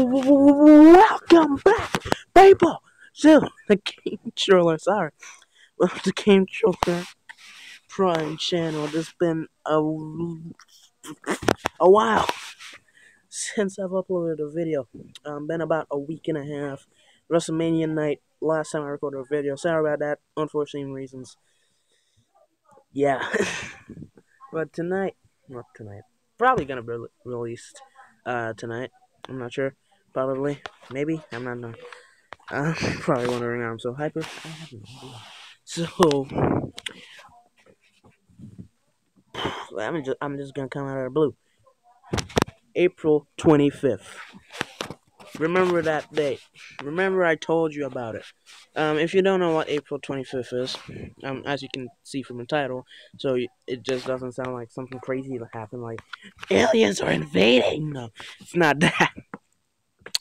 Welcome back, people, to the Game Trailer. Sorry, the Game Trailer Prime channel. It's been a while since I've uploaded a video. Been about a week and a half. WrestleMania night. Last time I recorded a video. Sorry about that. Unforeseen reasons. Yeah, but tonight, not tonight. Probably gonna be released tonight. I'm not sure. Probably, maybe. I'm not know. Probably wondering why I'm so hyper. I have no idea. So I'm just gonna come out of the blue. April 25th. Remember that date. Remember I told you about it. If you don't know what April 25th is, as you can see from the title, so it just doesn't sound like something crazy that happened, like aliens are invading. No, it's not that.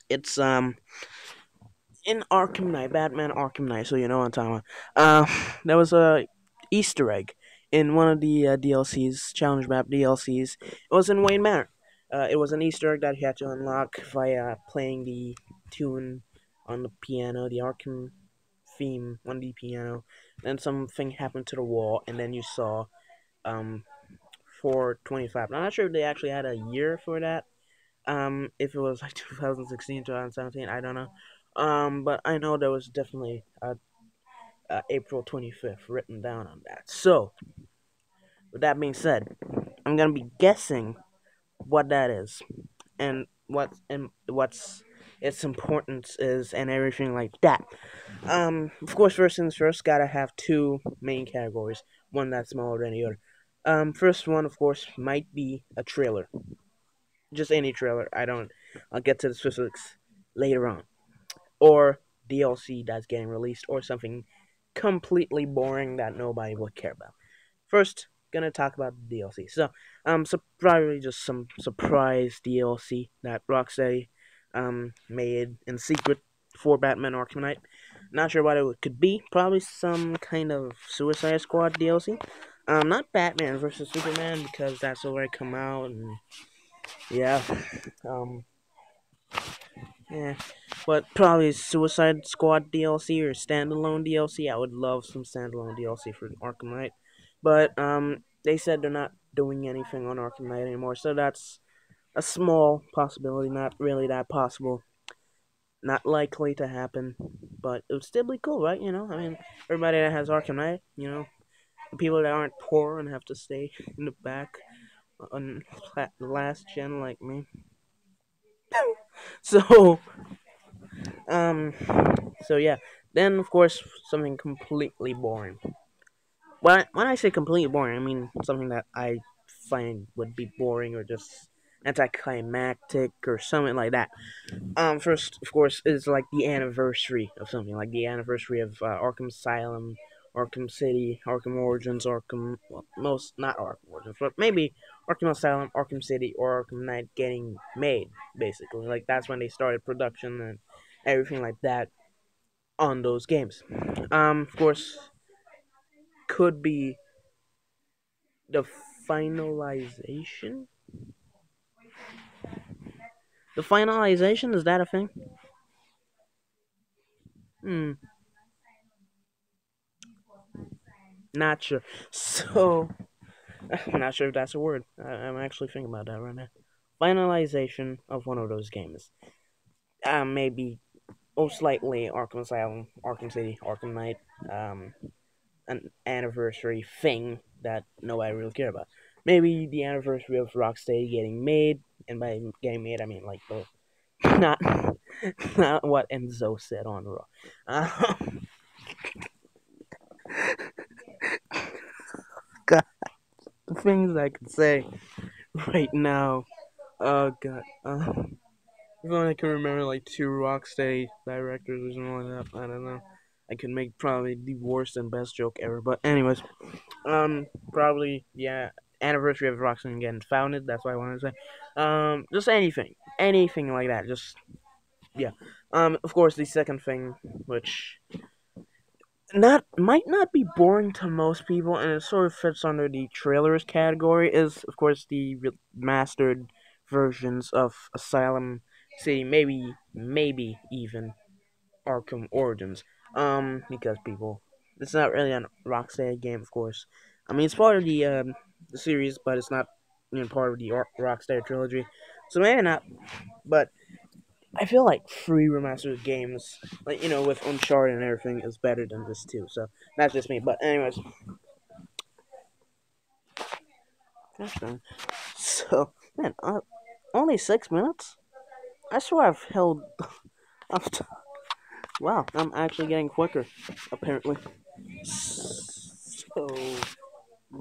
It's in Arkham Knight, Batman Arkham Knight, so you know what I'm talking about. There was a Easter egg in one of the DLCs, Challenge Map DLCs. It was in Wayne Manor. It was an Easter egg that you had to unlock via playing the tune on the piano, the Arkham theme on the piano. Then something happened to the wall, and then you saw 425. I'm not sure if they actually had a year for that. If it was like 2016, 2017, I don't know. But I know there was definitely April 25th written down on that. So, with that being said, I'm gonna be guessing what that is and what's its importance is and everything like that. Of course, first things first, gotta have two main categories, one that's smaller than the other. First one, of course, might be a trailer, just any trailer. I'll get to the specifics later on, or DLC that's getting released, or something completely boring that nobody would care about. First, gonna talk about the DLC. So probably just some surprise DLC that Rocksteady made in secret for Batman Arkham Knight. Not sure what it could be. Probably some kind of Suicide Squad DLC. Not Batman versus Superman because that's already come out, and yeah, um, yeah. But probably Suicide Squad DLC or standalone DLC. I would love some standalone DLC for Arkham Knight. But they said they're not doing anything on Arkham Knight anymore, so that's a small possibility, not really that possible. Not likely to happen, but it would still be cool, right? I mean, everybody that has Arkham Knight, the people that aren't poor and have to stay in the back on the last gen like me. So, um, so yeah. Then, of course, something completely boring. When I say completely boring, I mean something that I find would be boring or just anticlimactic or something like that. First, of course, is like the anniversary of something, like the anniversary of Arkham Asylum, Arkham City, Arkham Origins, most, not Arkham Origins, but maybe Arkham Asylum, Arkham City, or Arkham Knight getting made, basically. Like, that's when they started production and everything like that on those games. Of course, could be the finalization. The finalization, is that a thing? Hmm, not sure. So, I'm not sure if that's a word. I'm actually thinking about that right now. Finalization of one of those games. Maybe, most likely, Arkham Asylum, Arkham City, Arkham Knight, an anniversary thing that nobody really care about. Maybe the anniversary of Rocksteady getting made, and by getting made, I mean, like, the, not, not what Enzo said on Raw. God, the things I could say right now. Oh, God. If only I can remember like two Rocksteady directors or something like that. I don't know. I could make probably the worst and best joke ever. But anyways, probably yeah. Anniversary of Rocksteady getting founded. That's what I wanted to say. Just anything like that. Just yeah. Of course, the second thing, which not might not be boring to most people, and it sort of fits under the trailers category, is of course the remastered versions of Asylum say maybe even Arkham Origins. Because people, it's not really a Rocksteady game, of course. I mean, it's part of the series, but it's not part of the Rocksteady trilogy. So maybe not. But I feel like free remastered games, like with Uncharted and everything, is better than this too. So that's just me. But anyways, gosh darn. So man, only 6 minutes. I swear I've held up. Wow, I'm actually getting quicker, apparently. So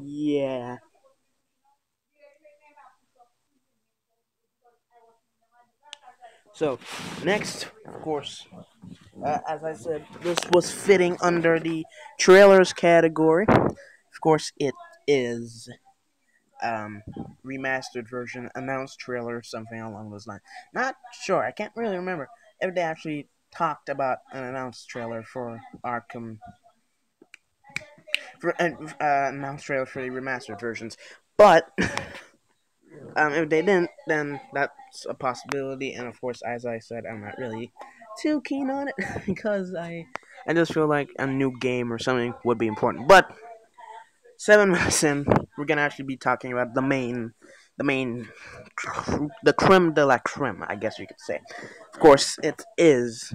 yeah. So next, of course, as I said, this was fitting under the trailers category. Of course, it is um, remastered version, announced trailer, something along those lines. Not sure. I can't really remember if they actually talked about an announced trailer for Arkham, for announced trailer for the remastered versions. But if they didn't, then that's a possibility. And of course, as I said, I'm not really too keen on it because I just feel like a new game or something would be important. But 7 minutes in, we're gonna actually be talking about the main, the creme de la creme, I guess you could say. Of course, it is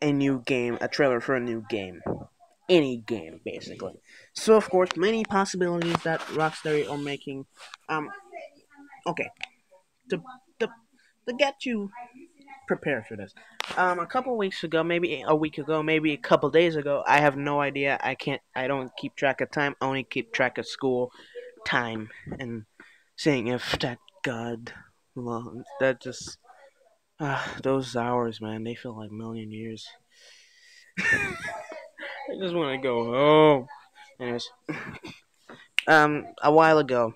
a new game, a trailer for a new game, any game basically. So of course, many possibilities that Rocksteady are making. Um, okay, to to to get you prepared for this. A couple weeks ago, maybe a week ago, maybe a couple days ago, I have no idea. I don't keep track of time. I only keep track of school time and seeing if that God long that just those hours, man, they feel like a million years. I just want to go home. Anyways, a while ago,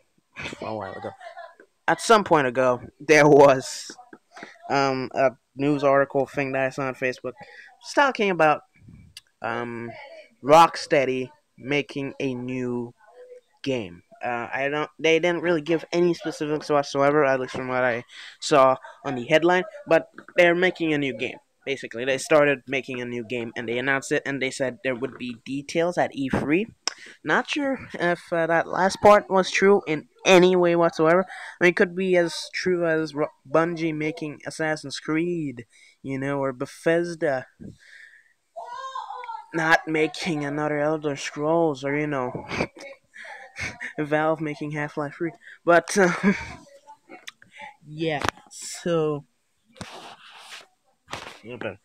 at some point ago, there was a news article thing that I saw on Facebook, just talking about um Rocksteady making a new game. I don't. They didn't really give any specifics whatsoever, at least from what I saw on the headline. But they're making a new game. Basically, they started making a new game, and they announced it, and they said there would be details at E3. Not sure if that last part was true in any way whatsoever. I mean, it could be as true as Bungie making Assassin's Creed, or Bethesda not making another Elder Scrolls, or Valve making Half-Life 3. But yeah, so okay.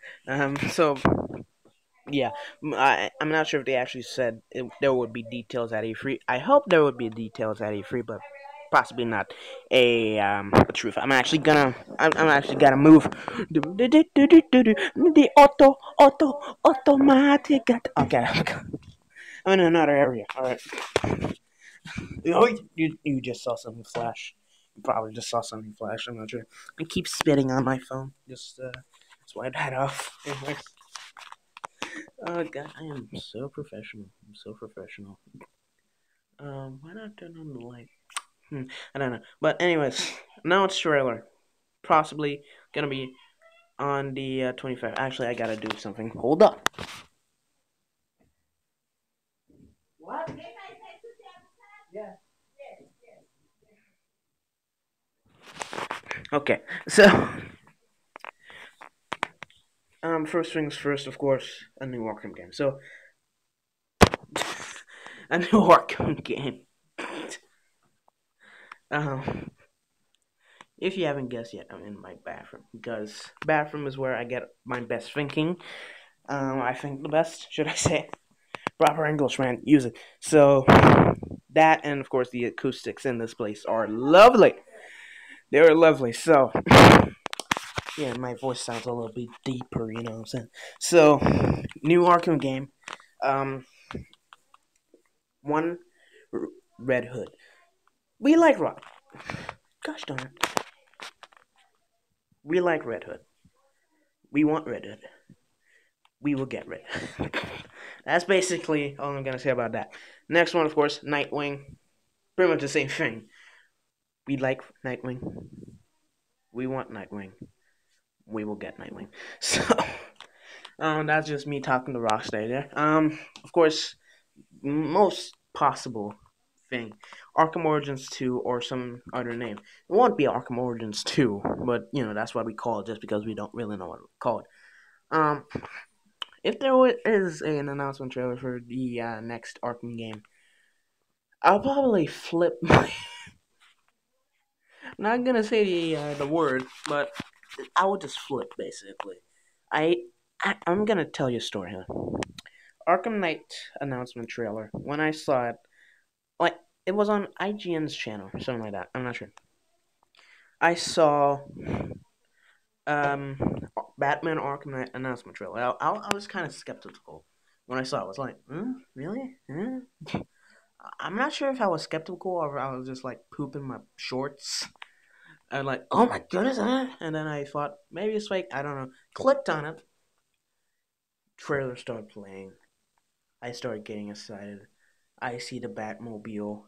So yeah, I'm not sure if they actually said there would be details at E3. I hope there would be details at E3, but possibly not a truth. I'm actually gonna move the automatic. Okay, I'm in another area. All right. Oh, you just saw something flash. You probably just saw something flash. I'm not sure. I keep spitting on my phone. Just swipe that off. Anyways. Oh god, I am so professional. I'm so professional. Why not turn on the light? I don't know. But anyways, now it's trailer. Possibly gonna be on the 25th. Actually, I gotta do something. Hold up. What? Yeah. Okay, so first things first, of course, a new Arkham game. So a new Arkham game. Um, if you haven't guessed yet, I'm in my bathroom because bathroom is where I get my best thinking. I think the best, should I say? Proper English, man. Use it. So that, and of course the acoustics in this place are lovely. They are lovely. So yeah, my voice sounds a little bit deeper. You know what I'm saying? So new Arkham game. Um, one Red Hood. We like Rock. Gosh darn it. We like Red Hood. We want Red Hood. We will get Red Hood. That's basically all I'm gonna say about that. Next one, of course, Nightwing. Pretty much the same thing. We like Nightwing. we want Nightwing. We will get Nightwing. So, that's just me talking to Rocksteady there. Of course, most possible thing, Arkham Origins 2 or some other name. It won't be Arkham Origins 2, but that's what we call it, just because we don't really know what we call it. Um, if there is an announcement trailer for the next Arkham game, I'll probably flip my. Not gonna say the word, but I would just flip basically. I, I'm gonna tell you a story here. Arkham Knight announcement trailer. When I saw it, like it was on IGN's channel or something like that. I'm not sure. I saw um Batman Arkham Knight announcement trailer. I was kind of skeptical when I saw it. I was like, really? I'm not sure if I was skeptical or if I was just like pooping my shorts. I was like, oh my goodness, and then I thought maybe it's fake. I don't know. Clicked on it. Trailer started playing. I started getting excited. I see the Batmobile.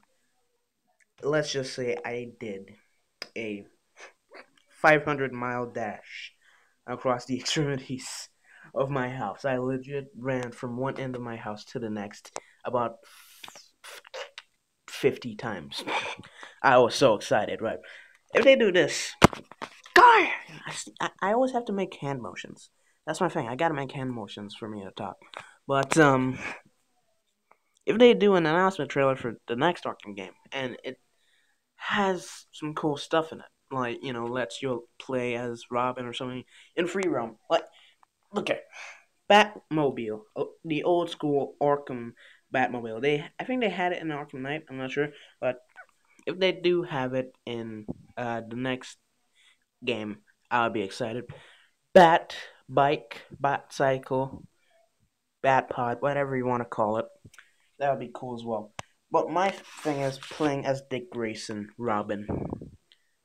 Let's just say I did a 500-mile dash across the extremities of my house. I legit ran from one end of my house to the next about 50 times. I was so excited, right? If they do this, God, I always have to make hand motions. That's my thing. I gotta make hand motions for me to talk. But if they do an announcement trailer for the next Arkham game, and it has some cool stuff in it, like lets you play as Robin or something in free roam. Like, look at Batmobile, the old school Arkham Batmobile. I think they had it in Arkham Knight. I'm not sure, but if they do have it in the next game, I'll be excited. Bat bike, bat cycle, bat pod, whatever you want to call it. That would be cool as well. But my thing is playing as Dick Grayson, Robin,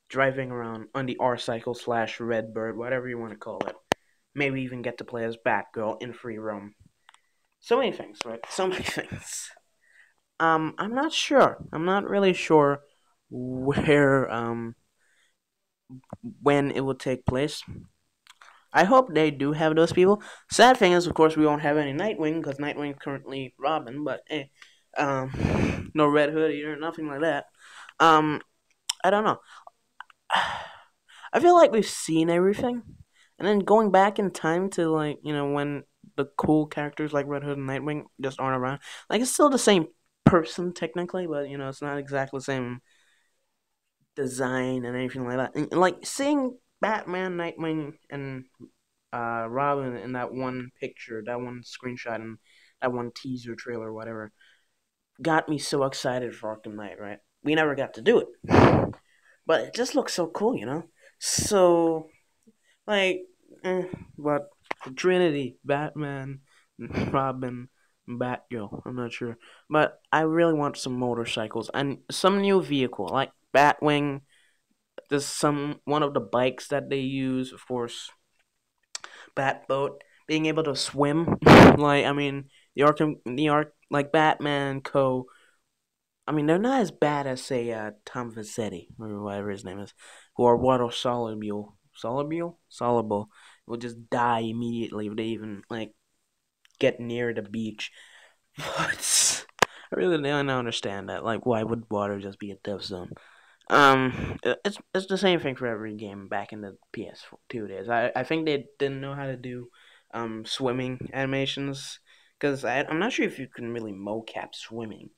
driving around on the R cycle slash Redbird, whatever you want to call it. Maybe even get to play as Batgirl in free roam. So many things, right? So many things. I'm not sure. I'm not really sure where when it will take place. I hope they do have those people. Sad thing is, of course, we won't have any Nightwing because Nightwing's currently Robin, but no Red Hood either, nothing like that. I don't know. I feel like we've seen everything, and then going back in time to like when the cool characters like Red Hood and Nightwing just aren't around. Like it's still the same person technically, but it's not exactly the same design and anything like that. And like seeing Batman, Nightwing, and Robin in that one picture, that one screenshot, and that one teaser trailer, whatever, got me so excited for Arkham Knight. Right? We never got to do it, but it just looks so cool. So like, but the Trinity, Batman, Robin, Batgirl. I'm not sure, but I really want some motorcycles and some new vehicle like Batwing. There's one of the bikes that they use, of course. Batboat, being able to swim. Like I mean, like Batman Co. I mean, they're not as bad as say Tom Vassetti or whatever his name is, who are water soluble, will just die immediately if they even like get near the beach. But I really don't understand that. Like, why would water just be a death zone? It's the same thing for every game back in the PS2 days. I think they didn't know how to do swimming animations because I'm not sure if you can really mocap swimming,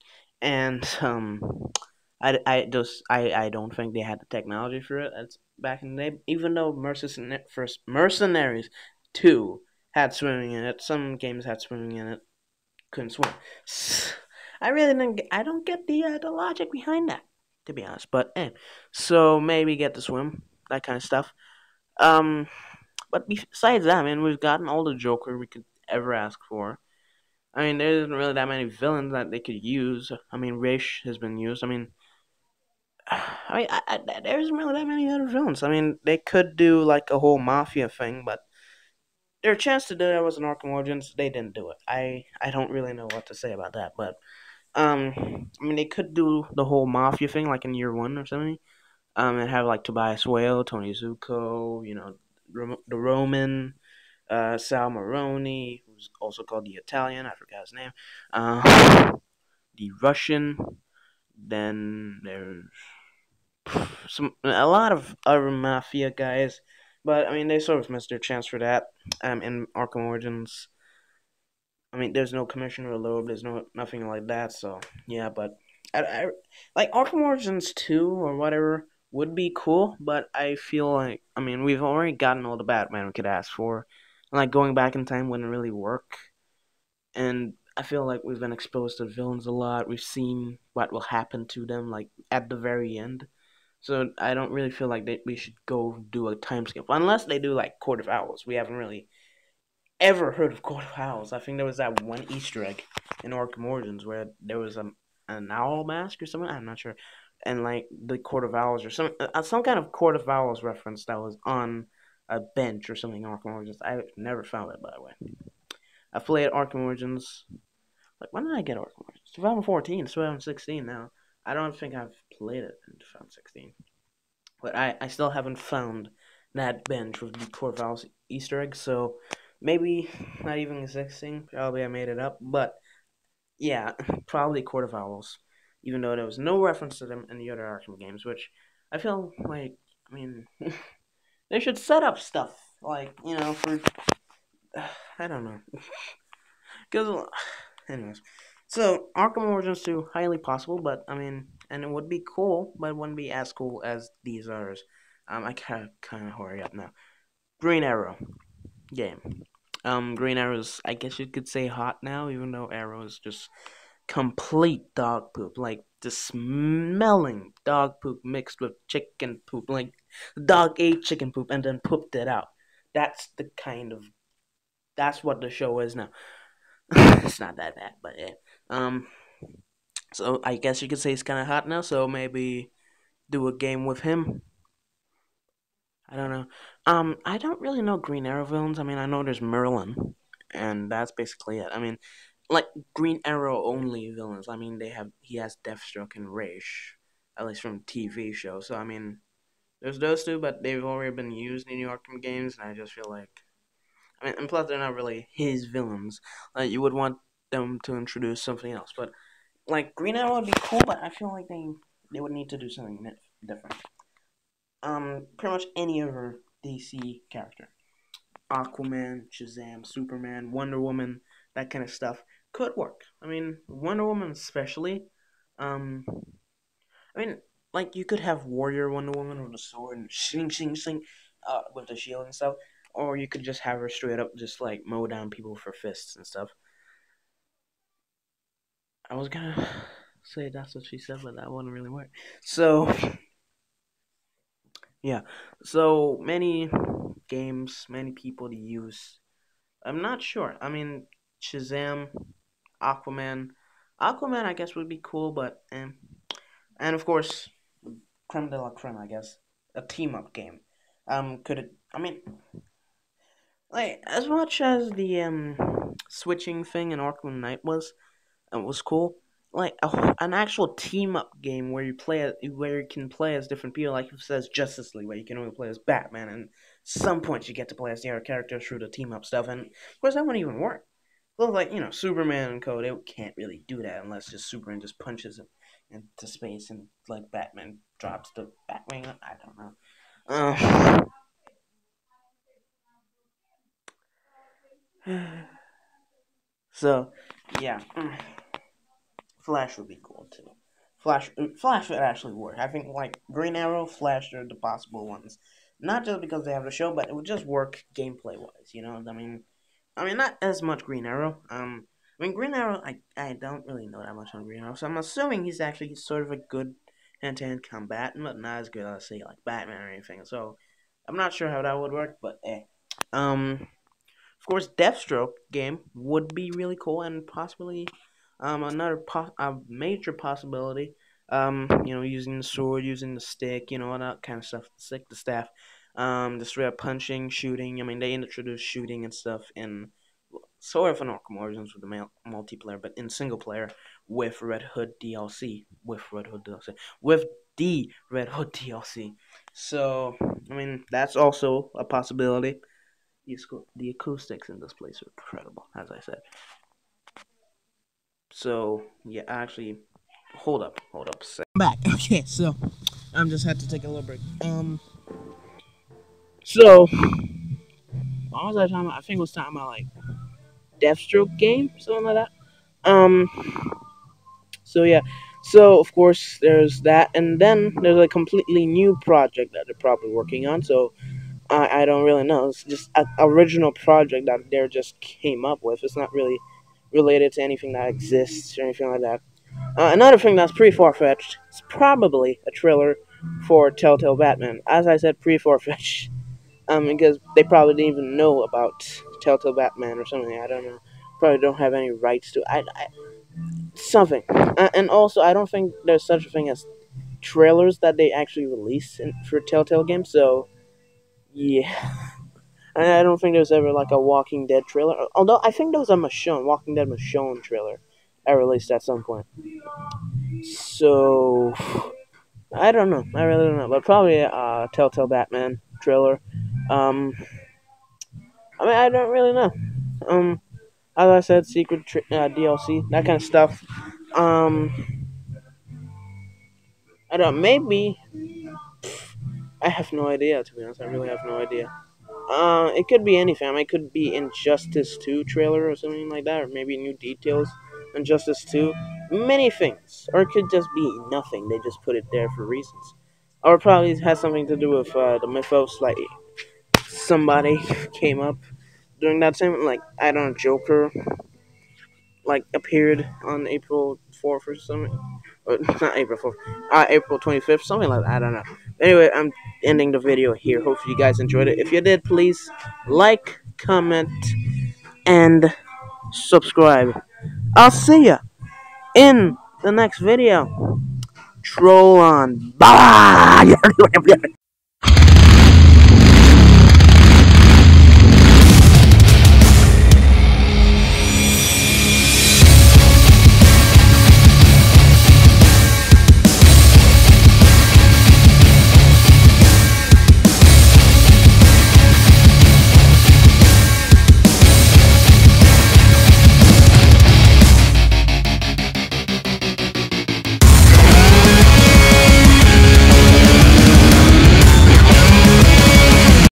and I don't think they had the technology for it. That's back in the day. Even though Mercenaries 2 had swimming in it, some games had swimming in it, couldn't swim. I really I don't get the logic behind that, to be honest. But so maybe get to swim, that kind of stuff. Um, but besides that, I mean, we've gotten all the Joker we could ever ask for. I mean, there isn't really that many villains that they could use. I mean, Rish has been used. I mean, there isn't really that many other villains. I mean, they could do like a whole mafia thing, but their chance to do that was an Arkham Origins. They didn't do it. I don't really know what to say about that, but I mean, they could do the whole mafia thing like in year one or something. It had like Tobias Whale, Tony Zuko, the Roman, Sal Maroni, who's also called the Italian. I forgot his name. The Russian. Then there's a lot of other mafia guys, but I mean they sort of missed their chance for that. In Arkham Origins, I mean there's no Commissioner Loeb, there's nothing like that. So yeah, but I like Arkham Origins 2 or whatever would be cool, but I feel like I mean we've already gotten all the Batman we could ask for. Like going back in time wouldn't really work, and I feel like we've been exposed to villains a lot. We've seen what will happen to them, like at the very end. So I don't really feel like we should go do a time skip unless they do like Court of Owls. We haven't really ever heard of Court of Owls. I think there was that one Easter egg in Arkham Origins where there was an owl mask or something. I'm not sure, and like the Court of Owls or some kind of Court of Owls reference that was on a bench or something in Arkham Origins. I never found it, by the way. I played Arkham Origins. Like when did I get Arkham Origins? 2014, 2016 now. I don't think I've played it in 2016. But I still haven't found that bench with the Corvallis Easter egg, so maybe not even existing. Probably I made it up. But yeah, probably Court of Owls. Even though there was no reference to them in the other Arkham games, which I feel like, I mean, they should set up stuff like, for, I don't know. Because, anyways. So, Arkham Origins 2, highly possible, but, I mean, and it would be cool, but it wouldn't be as cool as these others. I kind of hurry up now. Green Arrow game. Green Arrow's, I guess you could say hot now, even though Arrow is just complete dog poop. Like, the smelling dog poop mixed with chicken poop. Like, the dog ate chicken poop and then pooped it out. That's the kind of, that's what the show is now. It's not that bad, but yeah. Um, so I guess you could say he's kind of hot now. So maybe do a game with him. I don't know. I don't really know Green Arrow villains. I mean, I know there's Merlin, and that's basically it. I mean, like Green Arrow only villains. I mean, he has Deathstroke and Raish, at least from TV show. So I mean, there's those two, but they've already been used in New Arkham games, and I just feel like, I mean, and plus they're not really his villains. Like you would want them to introduce something else, but like Green Arrow would be cool, but I feel like they would need to do something different. Pretty much any other DC character, Aquaman, Shazam, Superman, Wonder Woman, that kind of stuff could work. I mean, Wonder Woman especially. Um, I mean, like you could have Warrior Wonder Woman with a sword and sing, with the shield and stuff, or you could just have her straight up just like mow down people for fists and stuff. I was gonna say that's what she said, but that wouldn't really work. So yeah, so many games, many people to use. I'm not sure. I mean, Shazam, Aquaman, Aquaman, I guess would be cool, but and of course, creme de la creme, I guess, a team up game. Could it? I mean, like as much as the switching thing in Arkham Knight was cool. Like an actual team up game where where you can play as different people, like it says Justice League, where you can only play as Batman, and some points you get to play as the other characters through the team up stuff, and of course that wouldn't even work. Well, like Superman and Co, they can't really do that unless just Superman just punches him into space and like Batman drops the Batwing. I don't know. So yeah. Flash would be cool too. Flash would actually work. I think like Green Arrow, Flash are the possible ones. Not just because they have the show, but it would just work gameplay wise. I mean not as much Green Arrow. I mean Green Arrow, I don't really know that much on Green Arrow, so I'm assuming he's actually sort of a good hand-to-hand combatant, but not as good as say like Batman or anything. So I'm not sure how that would work, but eh. Um, of course, Deathstroke game would be really cool and possibly a major possibility. Using the sword, using the stick, all that kind of stuff. The stick, the staff, the straight up punching, shooting. I mean, they introduced shooting and stuff in sort of an Arkham Origins with the multiplayer, but in single player with Red Hood DLC, with the Red Hood DLC. So, I mean, that's also a possibility. The acoustics in this place are incredible, as I said. So, yeah, actually, hold up a sec. I'm back. Okay, so I'm just had to take a little break. So what was I talking about? I think it was talking about like Deathstroke game, something like that. So yeah, so of course there's that, and then there's a completely new project that they're probably working on. So I don't really know. It's just an original project that they just came up with. It's not really related to anything that exists or anything like that. Another thing that's pretty far fetched is probably a trailer for Telltale Batman. As I said, pretty far fetched. Because they probably didn't even know about Telltale Batman or something. I don't know. Probably don't have any rights to. Something. And also, I don't think there's such a thing as trailers that they actually release for Telltale games. So yeah, I don't think there's ever like a Walking Dead trailer. Although I think there was a Michonne, Walking Dead Michonne trailer, I released at some point. So I don't know. I really don't know. But probably a Telltale Batman trailer. Um, I mean, I don't really know. Um, as I said, secret DLC, that kind of stuff. Um, I don't. Maybe I have no idea. To be honest, I really have no idea. It could be anything. I mean, it could be Injustice 2 trailer or something like that, or maybe new details. Injustice 2, many things, or it could just be nothing. They just put it there for reasons, or it probably has something to do with the mythos. Like somebody came up during that time, like I don't know, Joker like appeared on April 4th or something. Or, not April 4th. April 25th, something like that. I don't know. Anyway, I'm ending the video here. Hopefully you guys enjoyed it. If you did, please like, comment, and subscribe. I'll see ya in the next video. Troll on. Bye.